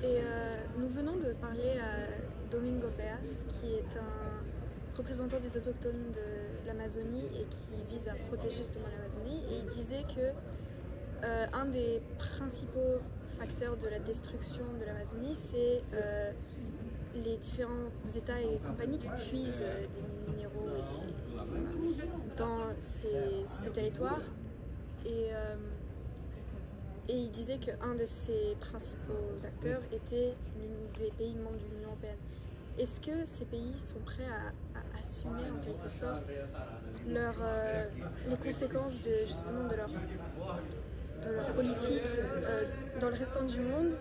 Et nous venons de parler à Domingo Beas, qui est un représentant des autochtones de l'Amazonie et qui vise à protéger justement l'Amazonie. Et il disait que un des principaux facteurs de la destruction de l'Amazonie, c'est les différents États et compagnies qui puisent des minéraux dans ces territoires. Et il disait qu'un de ses principaux acteurs était des pays membres de l'Union européenne. Est-ce que ces pays sont prêts à assumer en quelque sorte les conséquences justement de leur politique dans le restant du monde?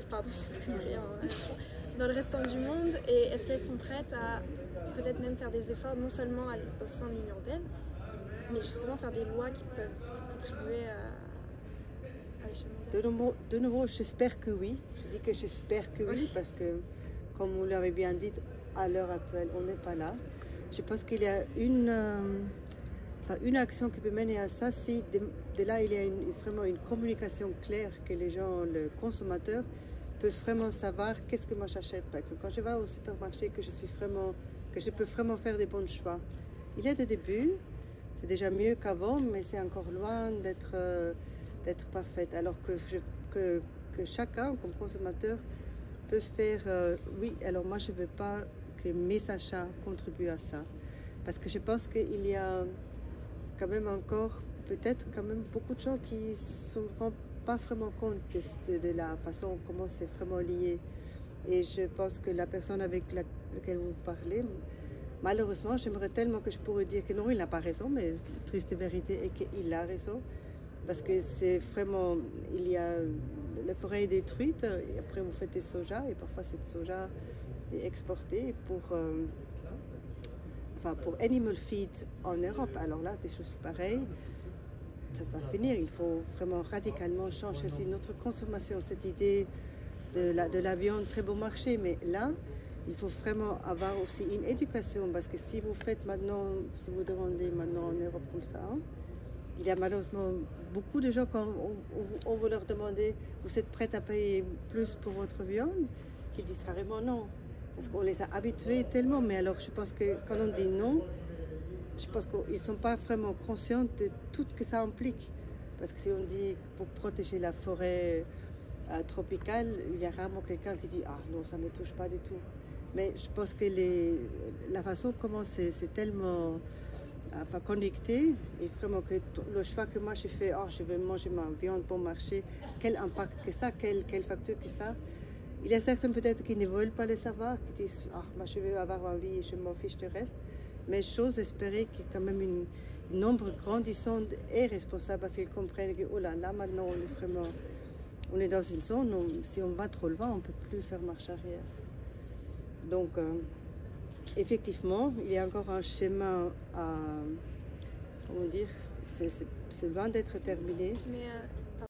Pardon, j'ai pris rien. Dans le restant du monde, et est-ce qu'elles sont prêtes à peut-être même faire des efforts non seulement au sein de l'Union européenne, mais justement faire des lois qui peuvent contribuer à de nouveau, j'espère que oui. Je dis que j'espère que oui, parce que, comme vous l'avez bien dit, à l'heure actuelle, on n'est pas là. Je pense qu'il y a une action qui peut mener à ça, si de là il y a vraiment une communication claire, que les gens, le consommateur, peuvent vraiment savoir qu'est-ce que moi j'achète. Par exemple, quand je vais au supermarché, que je peux vraiment faire des bons choix. Il y a des débuts, c'est déjà mieux qu'avant, mais c'est encore loin d'être parfaite. Alors que chacun, comme consommateur, peut faire oui, alors moi je ne veux pas que mes achats contribuent à ça. Parce que je pense qu'il y a quand même encore, peut-être quand même beaucoup de gens qui ne se rendent pas vraiment compte de la façon comment c'est vraiment lié. Et je pense que la personne avec laquelle vous parlez, malheureusement, j'aimerais tellement que je pourrais dire que non, il n'a pas raison, mais la triste vérité est qu'il a raison. Parce que c'est vraiment, il y a la forêt est détruite et après vous faites des soja et parfois cette soja est exportée pour animal feed en Europe. Alors là, des choses pareilles, ça doit finir. Il faut vraiment radicalement changer aussi notre consommation. Cette idée de la viande très bon marché, mais là, il faut vraiment avoir aussi une éducation parce que si vous demandez maintenant en Europe comme ça, il y a malheureusement beaucoup de gens, quand on veut leur demander « Vous êtes prête à payer plus pour votre viande ?» qu'ils disent carrément non. Parce qu'on les a habitués tellement. Mais alors, je pense que quand on dit non, je pense qu'ils ne sont pas vraiment conscients de tout ce que ça implique. Parce que si on dit pour protéger la forêt tropicale, il y a rarement quelqu'un qui dit « Ah non, ça ne me touche pas du tout. » Mais je pense que la façon comment c'est tellement... connecté, et vraiment que le choix que moi je fais, je veux manger ma viande bon marché, quel impact que ça, quelle facture que ça. Il y a certains peut-être qui ne veulent pas le savoir, qui disent moi je veux avoir ma vie et je m'en fiche du reste, mais j'ose espérer qu'il y a quand même une nombre grandissant et responsable parce qu'ils comprennent que oh là maintenant on est dans une zone où si on va trop loin on ne peut plus faire marche arrière. Donc effectivement, il y a encore un chemin à, comment dire, c'est loin d'être terminé. Mais